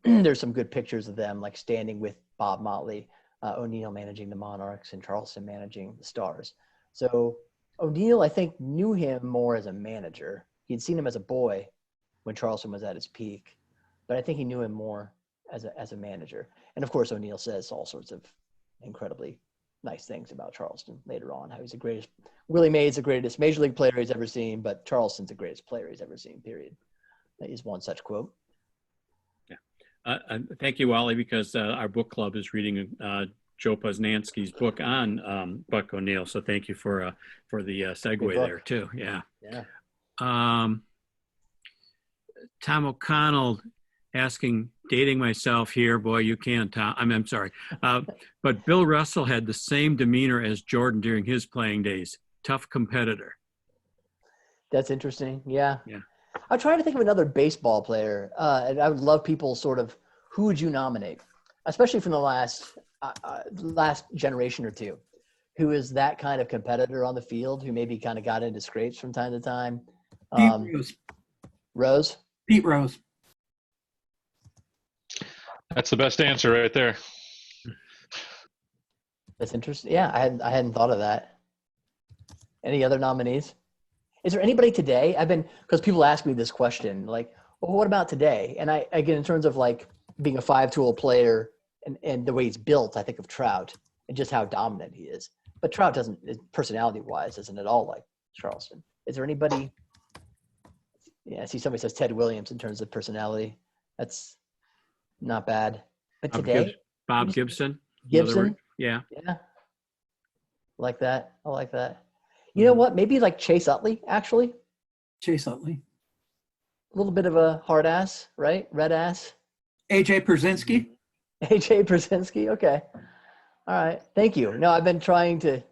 There's some good pictures of them like standing with Bob Motley, O'Neill managing the Monarchs and Charleston managing the Stars. So O'Neill, I think, knew him more as a manager. He'd seen him as a boy when Charleston was at its peak, but I think he knew him more as a manager. And of course, O'Neill says all sorts of incredibly nice things about Charleston later on, how he's the greatest. Willie Mays the greatest Major League player he's ever seen, but Charleston's the greatest player he's ever seen, period. That is one such quote. Thank you, Wally, because our book club is reading Joe Poznansky's book on Buck O'Neill. So thank you for the segue there too. Yeah. Yeah. Tom O'Connell asking, dating myself here, boy, you can, Tom. I'm sorry. But Bill Russell had the same demeanor as Jordan during his playing days. Tough competitor. That's interesting. Yeah. Yeah. I'm trying to think of another baseball player. And I would love people sort of, who would you nominate, especially from the last generation or two, who is that kind of competitor on the field, who maybe kind of got into scrapes from time to time? Pete Rose. Rose? Pete Rose. That's the best answer right there. That's interesting. Yeah, I hadn't thought of that. Any other nominees? Is there anybody today? Because people ask me this question, like, well, what about today? And I again, in terms of like being a 5-tool player and the way he's built, I think of Trout and just how dominant he is. But Trout doesn't, personality-wise, isn't at all like Charleston. Is there anybody? Yeah, I see somebody says Ted Williams in terms of personality. That's not bad. But today? Bob Gibson. Gibson? Yeah. Yeah. I like that. I like that. You know what? Maybe like Chase Utley, actually. Chase Utley. A little bit of a hard ass, right? Red ass. AJ Pierzynski. AJ Pierzynski. Okay. All right. Thank you. No, I've been trying to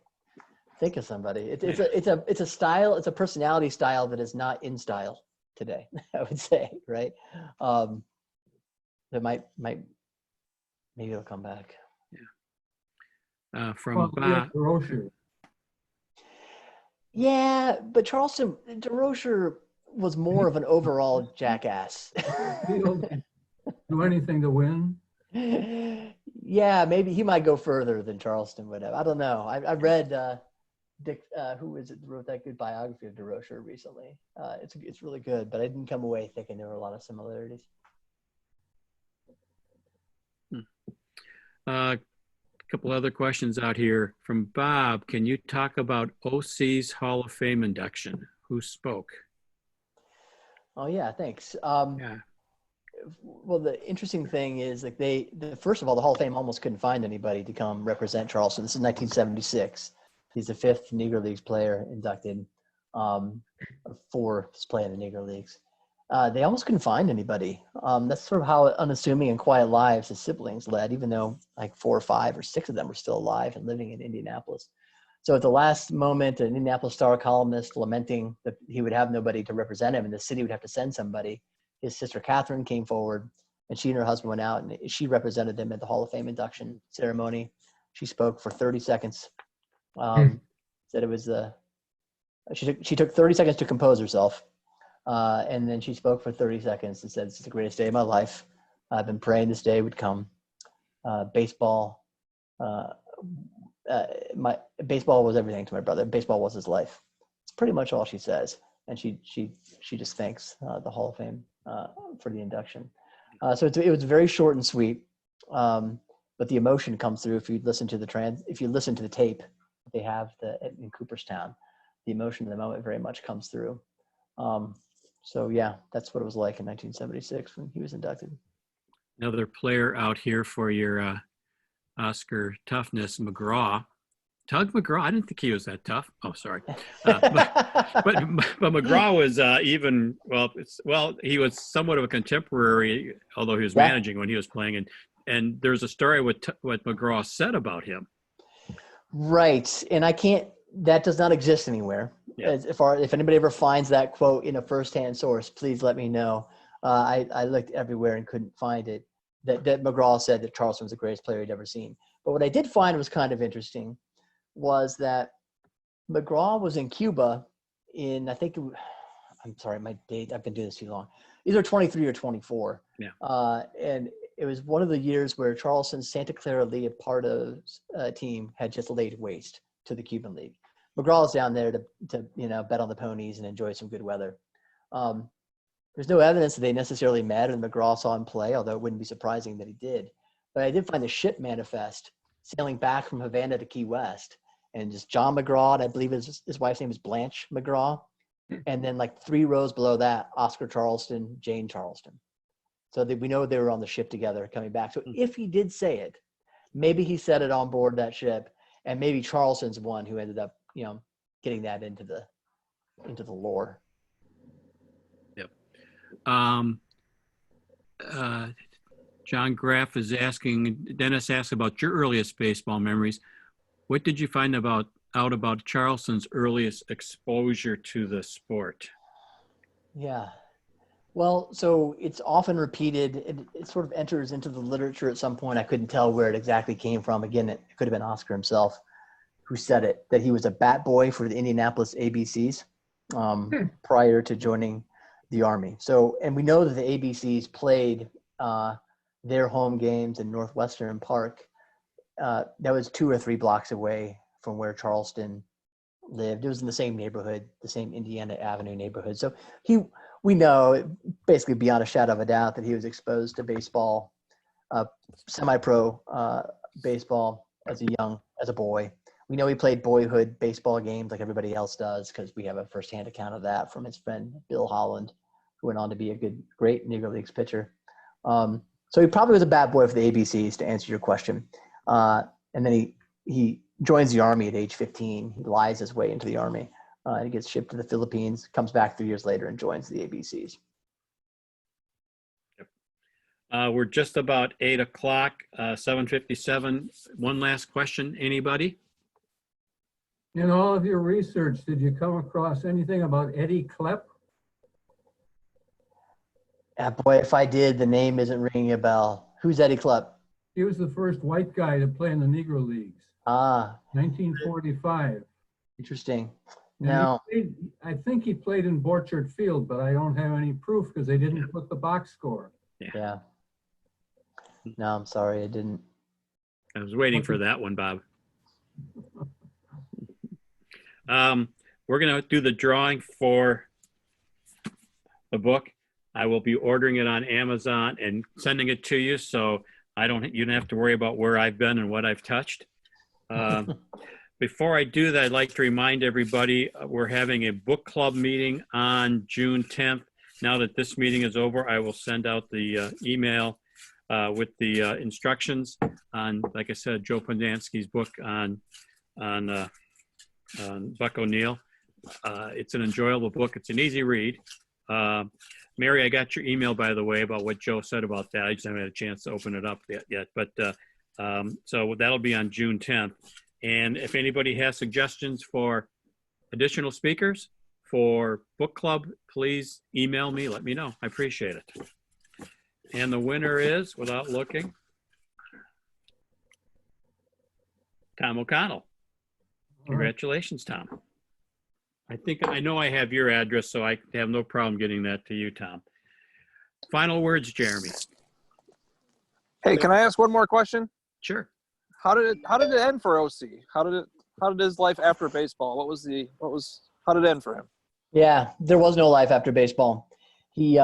think of somebody. It's a style. It's a personality style that is not in style today, I would say, right? That might maybe it'll come back. Yeah. From DeRocher. Yeah, but Charleston, DeRocher was more of an overall jackass. He'll do anything to win. Yeah, maybe he might go further than Charleston would have. I don't know. I read Dick, who is it, wrote that good biography of DeRocher recently. It's really good, but I didn't come away thinking there were a lot of similarities. A couple other questions out here from Bob. Can you talk about OC's Hall of Fame induction? Who spoke? Oh yeah, thanks. Yeah. Well, the interesting thing is like first of all, the Hall of Fame almost couldn't find anybody to come represent Charleston. This is 1976. He's the 5th Negro Leagues player inducted, 4 playing in the Negro Leagues. They almost couldn't find anybody. That's sort of how unassuming and quiet lives his siblings led, even though like 4 or 5 or 6 of them were still alive and living in Indianapolis. So at the last moment, an Indianapolis Star columnist lamenting that he would have nobody to represent him and the city would have to send somebody. His sister Catherine came forward, and she and her husband went out, and she represented him at the Hall of Fame induction ceremony. She spoke for 30 seconds. Said it was she took 30 seconds to compose herself, and then she spoke for 30 seconds and said, "This is the greatest day of my life. I've been praying this day would come. Baseball was everything to my brother. Baseball was his life." It's pretty much all she says, and she just thanks the Hall of Fame for the induction. So it was very short and sweet, but the emotion comes through if you listen to the tape they have in Cooperstown. The emotion of the moment very much comes through. So yeah, that's what it was like in 1976 when he was inducted. Another player out here for your Oscar toughness, McGraw. Tug McGraw, I didn't think he was that tough. Oh, sorry. But McGraw was he was somewhat of a contemporary, although he was managing when he was playing. And there's a story what McGraw said about him. Right. And that does not exist anywhere. Yeah. If anybody ever finds that quote in a firsthand source, please let me know. I looked everywhere and couldn't find it. That McGraw said that Charleston was the greatest player he'd ever seen. But what I did find was kind of interesting was that McGraw was in Cuba in, I'm sorry, my date, I've been doing this too long. Either 23 or 24. Yeah. And it was one of the years where Charleston's Santa Clara League Pardos team had just laid waste to the Cuban League. McGraw was down there to bet on the ponies and enjoy some good weather. There's no evidence that they necessarily met and McGraw saw him play, although it wouldn't be surprising that he did. But I did find the ship manifest sailing back from Havana to Key West. And just John McGraw, and I believe his wife's name is Blanche McGraw. And then like 3 rows below that, Oscar Charleston, Jane Charleston. So we know they were on the ship together coming back. So if he did say it, maybe he said it on board that ship, and maybe Charleston's one who ended up, getting that into the lore. Yep. John Graff is asking, Dennis asked about your earliest baseball memories. What did you find out about Charleston's earliest exposure to the sport? Yeah. Well, so it's often repeated. It sort of enters into the literature at some point. I couldn't tell where it exactly came from. Again, it could have been Oscar himself who said it, that he was a bat boy for the Indianapolis ABCs prior to joining the Army. So, and we know that the ABCs played their home games in Northwestern Park. That was 2 or 3 blocks away from where Charleston lived. It was in the same neighborhood, the same Indiana Avenue neighborhood. So we know basically beyond a shadow of a doubt that he was exposed to baseball, semi-pro baseball as a boy. We know he played boyhood baseball games like everybody else does because we have a firsthand account of that from his friend Bill Holland, who went on to be a great Negro Leagues pitcher. So he probably was a bat boy for the ABCs, to answer your question. And then he joins the Army at age 15. He lies his way into the Army. He gets shipped to the Philippines, comes back 3 years later and joins the ABCs. Yep. We're just about 8 o'clock, 7:57. One last question, anybody? In all of your research, did you come across anything about Eddie Klepp? Boy, if I did, the name isn't ringing a bell. Who's Eddie Klepp? He was the first white guy to play in the Negro Leagues. 1945. Interesting. Now, I think he played in Borchert Field, but I don't have any proof because they didn't put the box score. Yeah. No, I'm sorry, I didn't. I was waiting for that one, Bob. We're going to do the drawing for the book. I will be ordering it on Amazon and sending it to you, so you don't have to worry about where I've been and what I've touched. Before I do that, I'd like to remind everybody we're having a book club meeting on June 10th. Now that this meeting is over, I will send out the email with the instructions on, like I said, Joe Pondansky's book on Buck O'Neill. It's an enjoyable book. It's an easy read. Mary, I got your email, by the way, about what Joe said about that. I just haven't had a chance to open it up yet. But so that'll be on June 10th. And if anybody has suggestions for additional speakers for book club, please email me. Let me know. I appreciate it. And the winner is, without looking, Tom O'Connell. Congratulations, Tom. I know I have your address, so I have no problem getting that to you, Tom. Final words, Jeremy. Hey, can I ask one more question? Sure. How did it end for OC? How did his life after baseball? How did it end for him? Yeah, there was no life after baseball. He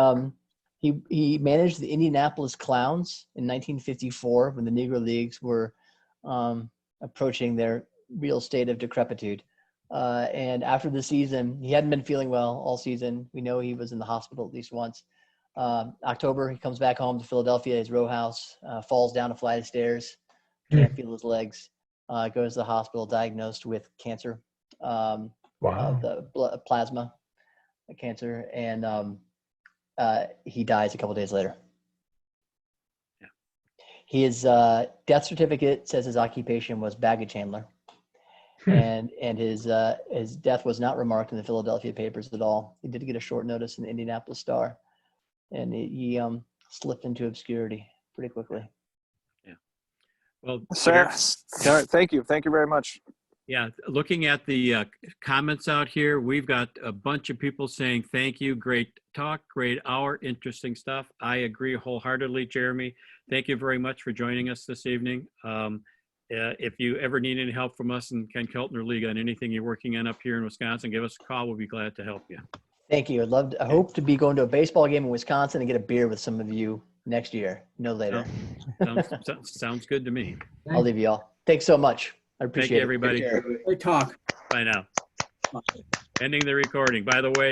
managed the Indianapolis Clowns in 1954 when the Negro Leagues were approaching their real state of decrepitude. And after the season, he hadn't been feeling well all season. We know he was in the hospital at least once. October, he comes back home to Philadelphia, his row house, falls down a flight of stairs, can't feel his legs. goes to the hospital diagnosed with cancer, Wow. the plasma cancer, and he dies a couple days later. Yeah. His death certificate says his occupation was baggage handler, and his death was not remarked in the Philadelphia papers at all. He did get a short notice in the Indianapolis Star, and he slipped into obscurity pretty quickly. Yeah. Well, Sir, all right, thank you very much. yeah, looking at the comments out here, we've got a bunch of people saying thank you, great talk, great hour, interesting stuff. I agree wholeheartedly, Jeremy. Thank you very much for joining us this evening. If you ever need any help from us in Ken Keltner League on anything you're working on up here in Wisconsin, give us a call. We'll be glad to help you. Thank you. I hope to be going to a baseball game in Wisconsin and get a beer with some of you next year, no later. Sounds good to me. I'll leave you all. Thanks so much. I appreciate Thank you, everybody. Great talk. Bye now. Ending the recording. By the way,